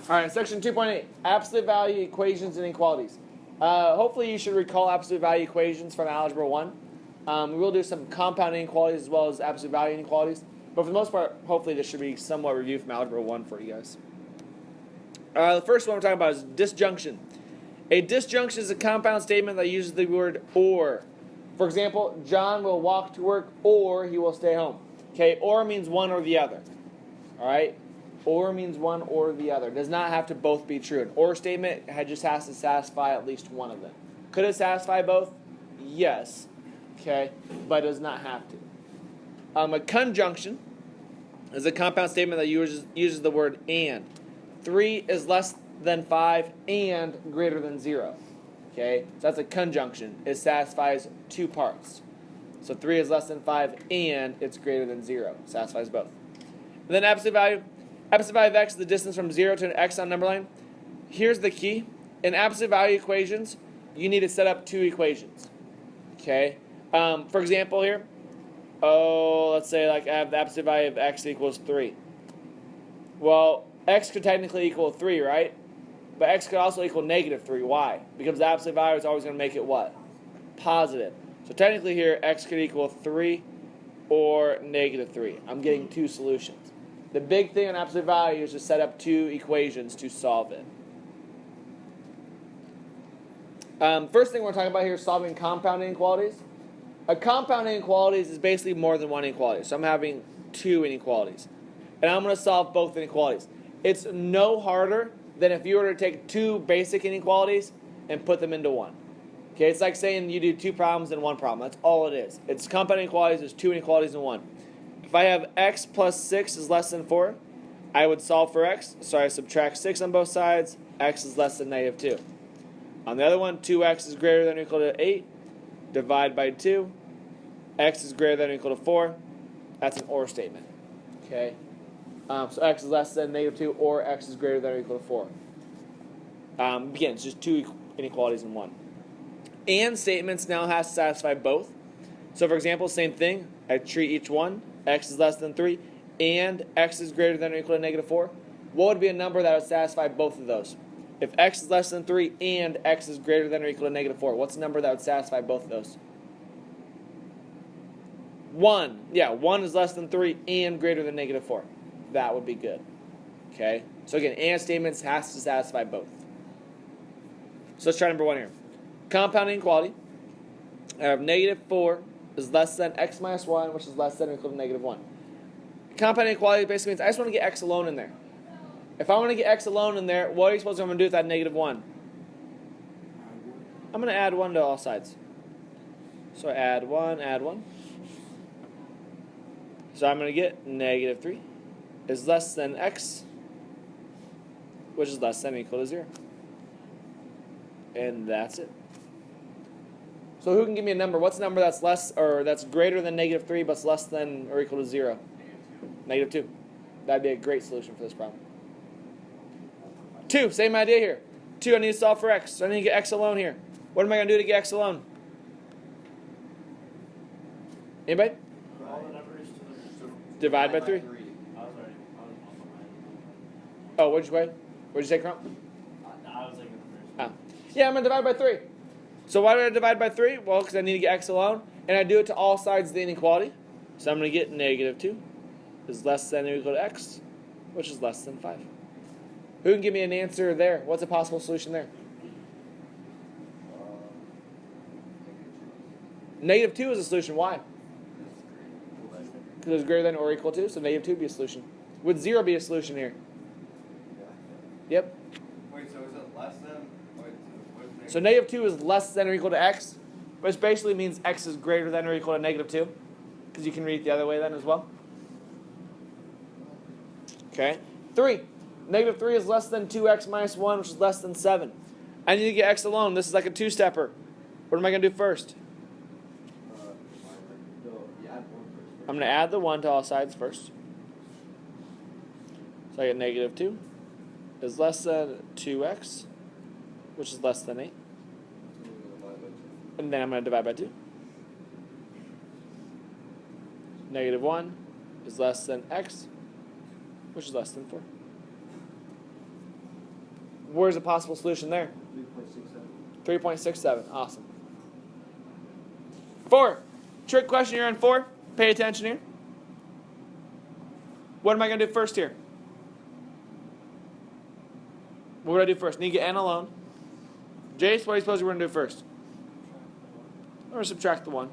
All right, section 2.8, absolute value equations and inequalities. Hopefully you should recall absolute value equations from Algebra 1. We will do some compound inequalities as well as absolute value inequalities. But for the most part, hopefully this should be somewhat reviewed from Algebra 1 for you guys. The first one we're talking about is disjunction. A disjunction is a compound statement that uses the word or. For example, John will walk to work or he will stay home. Okay, or means one or the other. All right? Or means one or the other. It does not have to both be true. An or statement just has to satisfy at least one of them. Could it satisfy both? Yes. Okay, but it does not have to. A conjunction is a compound statement that uses the word and. 3 is less than 5 and greater than 0. Okay, so that's a conjunction. It satisfies two parts. So 3 is less than 5 and it's greater than 0. Satisfies both. And then absolute value. Absolute value of x is the distance from 0 to an x on number line. Here's the key. In absolute value equations, you need to set up two equations. Okay. For example here, let's say like I have the absolute value of x equals 3. Well, x could technically equal 3, right? But x could also equal negative 3. Why? Because the absolute value is always going to make it what? Positive. So technically here, x could equal 3 or negative 3. I'm getting two solutions. The big thing on absolute value is to set up two equations to solve it. First thing we're talking about here is solving compound inequalities. A compound inequalities is basically more than one inequality. So I'm having two inequalities. And I'm going to solve both inequalities. It's no harder than if you were to take two basic inequalities and put them into one. Okay, it's like saying you do two problems in one problem. That's all it is. It's compound inequalities. There's two inequalities in one. If I have x plus 6 is less than 4, I would solve for x. So I subtract 6 on both sides. X is less than negative 2. On the other one, 2x is greater than or equal to 8. Divide by 2. X is greater than or equal to 4. That's an or statement. Okay. So x is less than negative 2 or x is greater than or equal to 4. Again, it's just two inequalities in one. And statements now has to satisfy both. So for example, same thing. I treat each one. X is less than 3 and x is greater than or equal to negative 4. What would be a number that would satisfy both of those? If x is less than 3 and x is greater than or equal to negative 4, what's the number that would satisfy both of those? 1. Yeah, 1 is less than 3 and greater than negative 4. That would be good. Okay? So again, and statements has to satisfy both. So let's try number 1 here. Compound inequality. I have negative 4 is less than x minus 1, which is less than or equal to negative 1. Compound inequality basically means I just want to get x alone in there. If I want to get x alone in there, what are you supposed to do with that negative 1? I'm going to add 1 to all sides. So add 1, add 1. So I'm going to get negative 3 is less than x, which is less than or equal to 0. And that's it. So who can give me a number? What's a number that's less or that's greater than negative 3 but less than or equal to 0? Negative 2. That'd be a great solution for this problem. 2, same idea here. 2, I need to solve for x. So I need to get x alone here. What am I going to do to get x alone? Anybody? Divide by 3. Oh, what'd you say? What'd you say, Crump? I was thinking the first. Yeah, I'm going to divide by 3. So why did I divide by 3? Well, because I need to get x alone. And I do it to all sides of the inequality. So I'm going to get negative 2 is less than or equal to x, which is less than 5. Who can give me an answer there? What's a possible solution there? Negative 2 is a solution. Why? Because it's greater than or equal to, so negative 2 would be a solution. Would 0 be a solution here? Yep. Wait, so is it less than? So negative 2 is less than or equal to x, which basically means x is greater than or equal to negative 2, because you can read it the other way then as well. Okay. 3. Negative 3 is less than 2x minus 1, which is less than 7. I need to get x alone. This is like a two-stepper. What am I going to do first? I'm going to add the 1 to all sides first. So I get negative 2 is less than 2x, which is less than 8. And then I'm going to divide by 2. Negative 1 is less than x, which is less than 4. Where's the possible solution there? 3.67. 3.67. Awesome. 4. Trick question here on 4. Pay attention here. What am I going to do first here? What would I do first? Need to get n alone. Jace, what do you suppose we're going to do first? We're going to subtract the 1.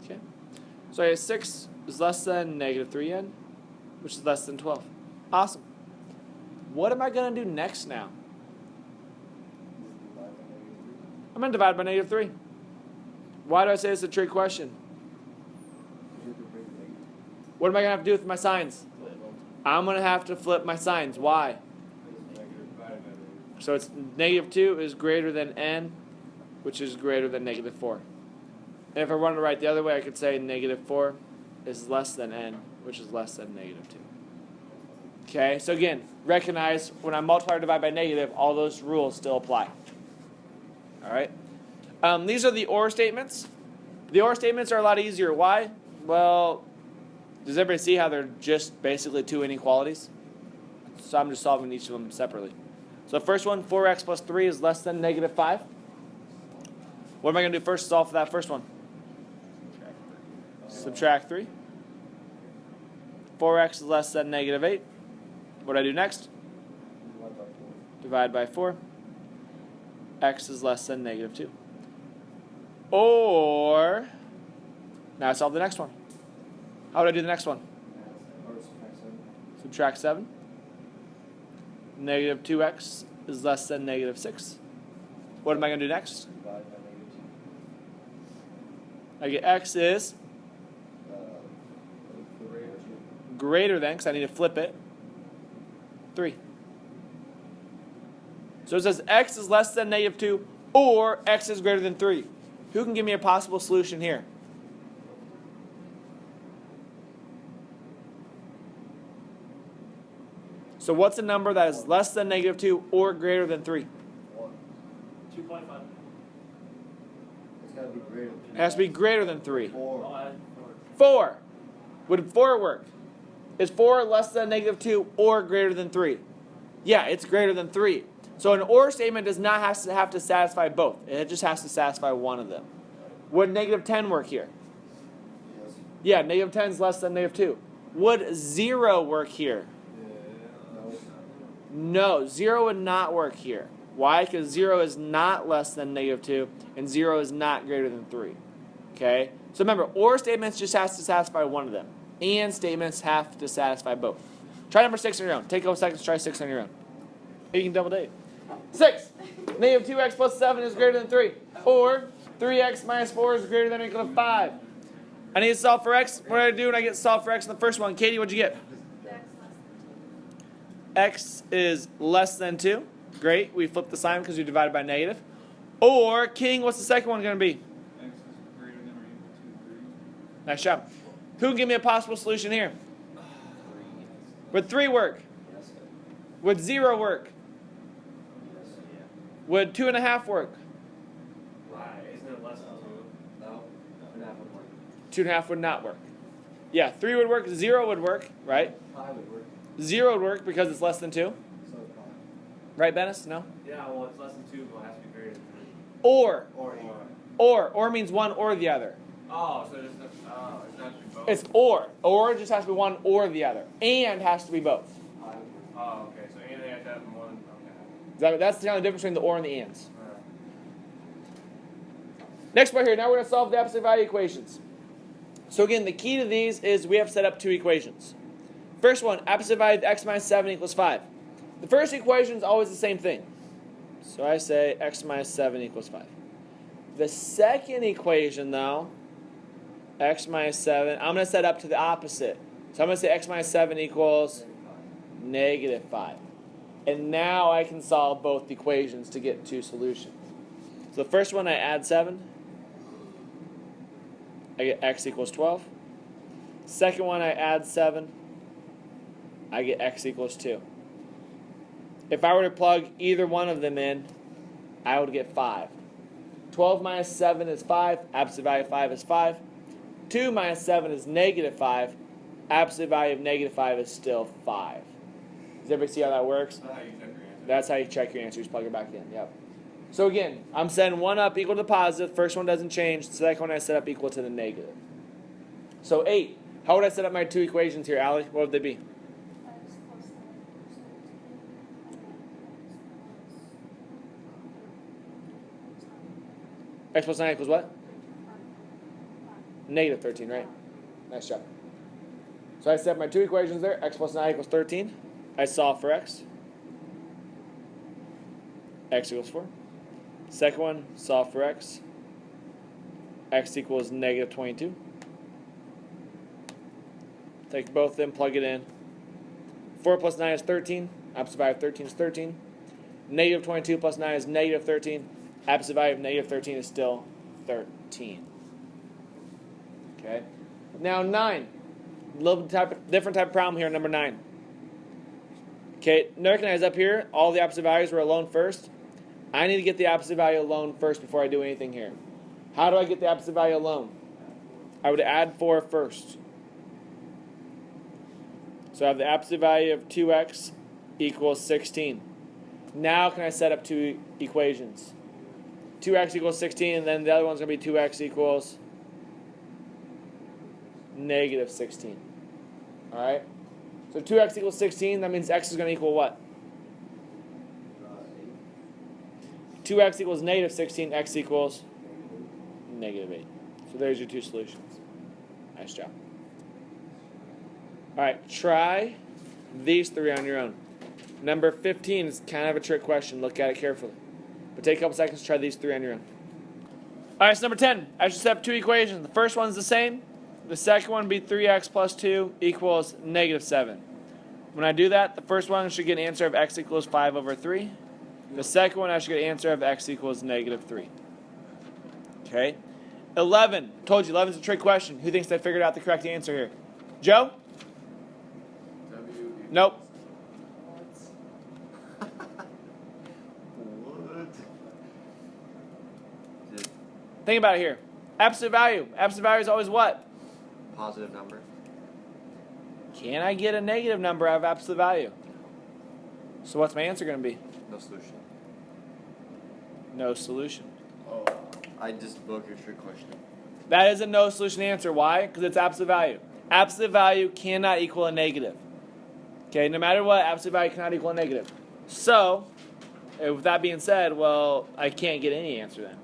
Okay. So I have 6 is less than negative 3n, which is less than 12. Awesome. What am I going to do next now? I'm going to divide by negative 3. Why do I say it's a trick question? What am I going to have to do with my signs? I'm going to have to flip my signs. Why? So it's negative 2 is greater than n, which is greater than negative 4. And if I want to write the other way, I could say negative 4 is less than n, which is less than negative 2. Okay, so again, recognize when I multiply or divide by negative, all those rules still apply. All right? These are the OR statements. The OR statements are a lot easier. Why? Well, does everybody see how they're just basically two inequalities? So I'm just solving each of them separately. So the first one, 4x plus 3 is less than negative 5. What am I going to do first to solve for that first one? Subtract 3. 4x is less than negative 8. What do I do next? Divide by 4. X is less than negative 2. Or, now I solve the next one. How would I do the next one? Subtract 7. Negative 2x is less than negative 6. What am I going to do next? I get x is greater than, because I need to flip it, 3. So it says x is less than negative 2 or x is greater than 3. Who can give me a possible solution here? So what's a number that is less than negative 2 or greater than 3? 2.5. It's got to be greater than 2. It has to be greater than 3. 4. 4. Would 4 work? Is 4 less than negative 2 or greater than 3? Yeah, it's greater than 3. So an OR statement does not have to satisfy both. It just has to satisfy one of them. Would negative 10 work here? Yes. Yeah, negative 10 is less than negative 2. Would 0 work here? No, 0 would not work here. Why? Because 0 is not less than negative 2, and 0 is not greater than 3. Okay? So remember, OR statements just has to satisfy one of them. And statements have to satisfy both. Try number 6 on your own. Take a couple seconds to try 6 on your own. You can double date. 6. Negative 2x plus 7 is greater than 3. Or 3x minus 4 is greater than or equal to 5. I need to solve for x. What do I do when I get solved for x in the first one? Katie, what'd you get? X is less than 2. Great. We flipped the sign because we divided by negative. Or, King, what's the second one going to be? X is greater than or equal to 3. Nice job. Who can give me a possible solution here? Would 3 work? Yes. Would 0 work? Yes. Would 2.5 work? Why? Isn't it less than 2? No. 2.5 would work. 2.5 would not work. Yeah, 3 would work. 0 would work, right? 5 would work. 0 would work because it's less than 2. So would 5. Right, Dennis? No? Yeah, well, it's less than 2, but it has to be greater than 3. Or. Or. Or means one or the other. Oh, so it's not to be both. It's or. Or just has to be one or the other. And has to be both. 5 would work. Oh, okay. So anything like that more than, okay. That's the kind of difference between the or and the ands. Alright. Next part here. Now we're going to solve the absolute value equations. So again, the key to these is we have set up 2 equations. First one, absolute value of x minus 7 equals 5. The first equation is always the same thing. So I say x minus 7 equals 5. The second equation, though, x minus 7, I'm going to set up to the opposite. So I'm going to say x minus 7 equals negative 5. And now I can solve both equations to get 2 solutions. So the first one, I add 7. I get x equals 12. Second one, I add 7. I get x equals 2. If I were to plug either one of them in, I would get 5. 12 minus 7 is 5. Absolute value of 5 is 5. 2 minus 7 is negative 5. Absolute value of negative 5 is still 5. Does everybody see how that works? That's not how you check your answer. That's how you check your answer. You just plug it back in. Yep. So again, I'm setting one up equal to the positive. First one doesn't change. The second one I set up equal to the negative. So 8. How would I set up my two equations here, Allie? What would they be? X plus 9 equals what? Negative 13, right? Nice job. So I set my two equations there. X plus 9 equals 13. I solve for x. X equals 4. Second one, solve for x. X equals negative 22. Take both of them, plug it in. 4 plus 9 is 13. Opposite value of 13 is 13. Negative 22 plus 9 is negative 13. Opposite value of negative 13 is still 13. Okay. Now 9. A little different type of problem here, number 9. Okay, recognize up here, all the opposite values were alone first. I need to get the opposite value alone first before I do anything here. How do I get the opposite value alone? I would add 4 first. So I have the opposite value of 2x equals 16. Now can I set up two equations? 2x equals 16, and then the other one's going to be 2x equals negative 16. All right? So 2x equals 16, that means x is going to equal what? 2x equals negative 16, x equals negative 8. So there's your two solutions. Nice job. All right, try these three on your own. Number 15 is kind of a trick question. Look at it carefully. But take a couple seconds to try these three on your own. All right, so number 10. I should set up two equations. The first one's the same. The second one would be 3x plus 2 equals negative 7. When I do that, the first one should get an answer of x equals 5 over 3. The second one, I should get an answer of x equals negative 3. Okay. 11. Told you, 11 is a trick question. Who thinks they figured out the correct answer here? Joe? Nope. What? Think about it here. Absolute value. Absolute value is always what? Positive number. Can I get a negative number out of absolute value? So what's my answer going to be? No solution. No solution. Oh. I just broke your trick question. That is a no solution answer. Why? Because it's absolute value. Absolute value cannot equal a negative. Okay, no matter what, absolute value cannot equal a negative. So, with that being said, well, I can't get any answer then.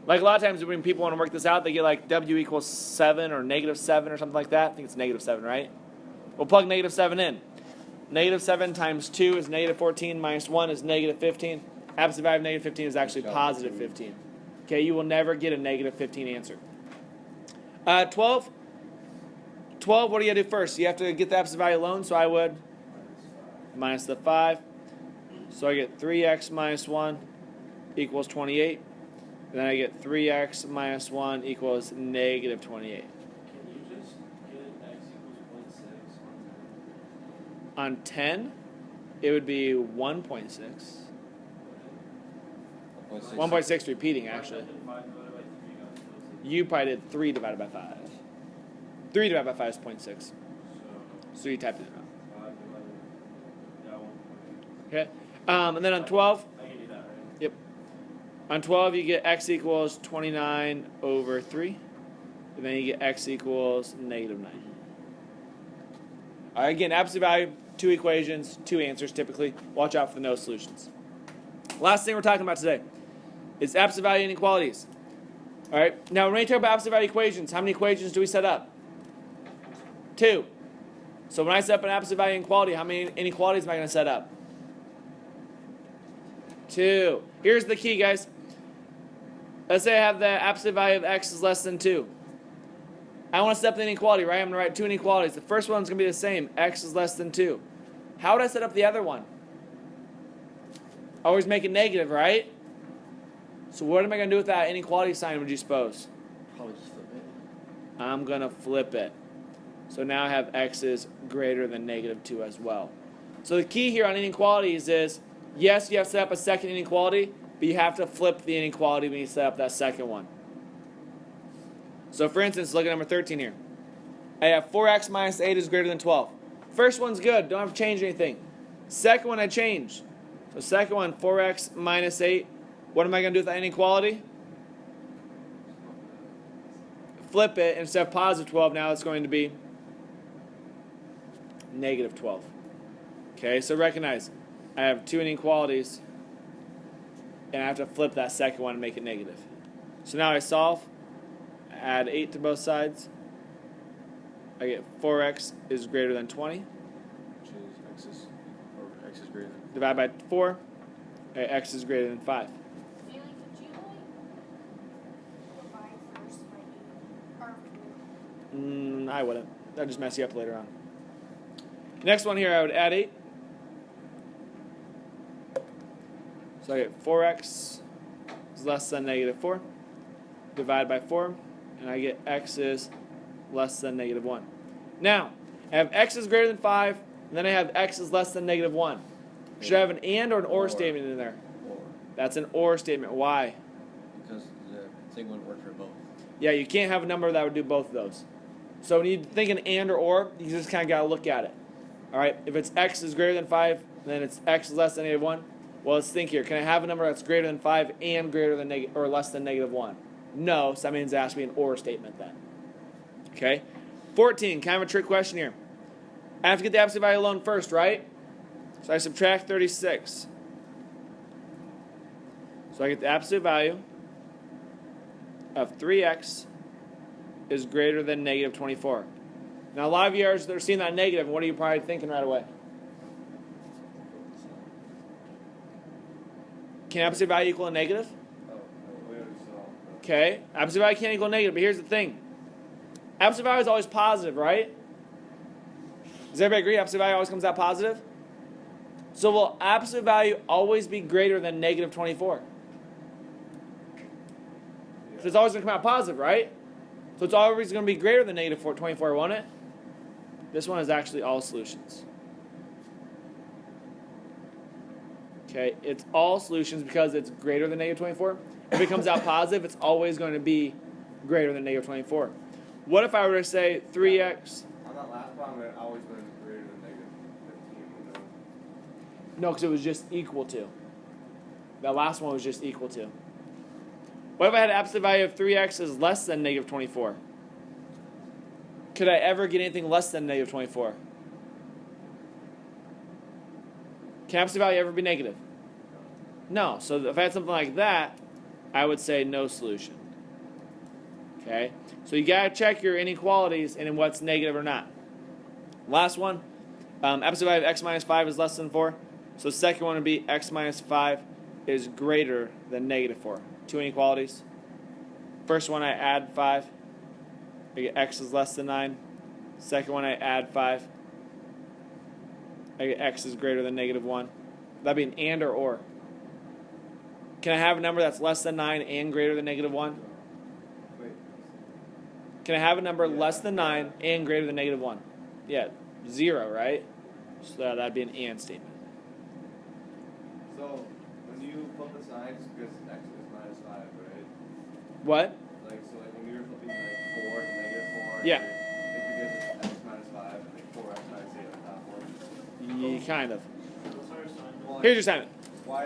Like a lot of times when people want to work this out, they get like W equals 7 or negative 7 or something like that. I think it's negative 7, right? We'll plug negative 7 in. Negative 7 times 2 is negative 14 minus 1 is negative 15. Absolute value of negative 15 is actually positive 15. Okay, you will never get a negative 15 answer. 12. 12, what do you do first? You have to get the absolute value alone, so I would minus the 5. So I get 3x minus 1 equals 28. And then I get 3x minus 1 equals negative 28. Can you just get x equals 0.6 On 10, it would be 1.6. 1.6 repeating, actually. You probably did 3 divided by 5. 3 divided by 5 is 0.6. So you typed it in. Okay. And then on 12, I can do that, right? yep. On 12, you get x equals 29 over 3. And then you get x equals negative 9. All right, again, absolute value, two equations, two answers typically. Watch out for the no solutions. Last thing we're talking about today is absolute value inequalities. All right, now when we talk about absolute value equations, how many equations do we set up? 2. So when I set up an absolute value inequality, how many inequalities am I going to set up? 2. Here's the key, guys. Let's say I have the absolute value of x is less than 2. I want to set up the inequality, right? I'm going to write two inequalities. The first one's going to be the same. X is less than 2. How would I set up the other one? Always make it negative, right? So what am I going to do with that inequality sign, would you suppose? Probably just flip it. I'm going to flip it. So now I have x is greater than negative 2 as well. So the key here on inequalities is, yes, you have to set up a second inequality, but you have to flip the inequality when you set up that second one. So for instance, look at number 13 here. I have 4x minus 8 is greater than 12. First one's good. Don't have to change anything. Second one I changed. So second one, 4x minus 8. What am I going to do with that inequality? Flip it. Instead of positive 12, now it's going to be negative 12. Okay, so recognize I have two inequalities, and I have to flip that second one and make it negative. So now I solve, add 8 to both sides. I get 4x is greater than 20. Which is x is greater than. Divide by 4. X is greater than 5. Bailey, could you divide first by 8? Or I wouldn't. That'd just mess you up later on. Next one here, I would add 8. So I get 4x is less than negative 4. Divide by 4, and I get x is less than negative 1. Now, I have x is greater than 5, and then I have x is less than negative 1. Should I have an and or an or statement in there? Or. That's an or statement. Why? Because the thing wouldn't work for both. Yeah, you can't have a number that would do both of those. So when you think an and or, you just kind of got to look at it. All right, if it's x is greater than 5, then it's x is less than negative 1. Well, let's think here. Can I have a number that's greater than 5 and greater than or less than negative 1? No, so that means it has to be an or statement then. Okay, 14, kind of a trick question here. I have to get the absolute value alone first, right? So I subtract 36. So I get the absolute value of 3x is greater than negative 24. Now, a lot of you are seeing that negative, and what are you probably thinking right away? Can absolute value equal a negative? Okay, absolute value can't equal negative, but here's the thing. Absolute value is always positive, right? Does everybody agree absolute value always comes out positive? So will absolute value always be greater than negative 24? So it's always going to come out positive, right? So it's always going to be greater than negative 24, won't it? This one is actually all solutions. Okay, it's all solutions because it's greater than negative 24. If it comes out positive, it's always going to be greater than negative 24. What if I were to say 3x? On that last problem, it always been greater than negative 15. No, because it was just equal to. That last one was just equal to. What if I had an absolute value of 3x is less than negative 24? Could I ever get anything less than negative 24? Can absolute value ever be negative? No. So if I had something like that, I would say no solution. Okay? So you got to check your inequalities and in what's negative or not. Last one. Absolute value of x minus 5 is less than 4. So the second one would be x minus 5 is greater than negative 4. Two inequalities. First one, I add 5. I get x is less than 9. Second one, I add 5. I get x is greater than negative 1. That'd be an and or. Can I have a number that's less than 9 and greater than negative 1? Wait. Can I have a number less than 9 and greater than negative 1? Yeah, 0, right? So that'd be an and statement. So, when you flip the signs, because x is minus 5, right? What? Like, so like when you're flipping like 4 to negative 4, Yeah. it's because it's x minus 5 and like 4x minus 8 on top one. Kind of. Well, Here's your assignment. Why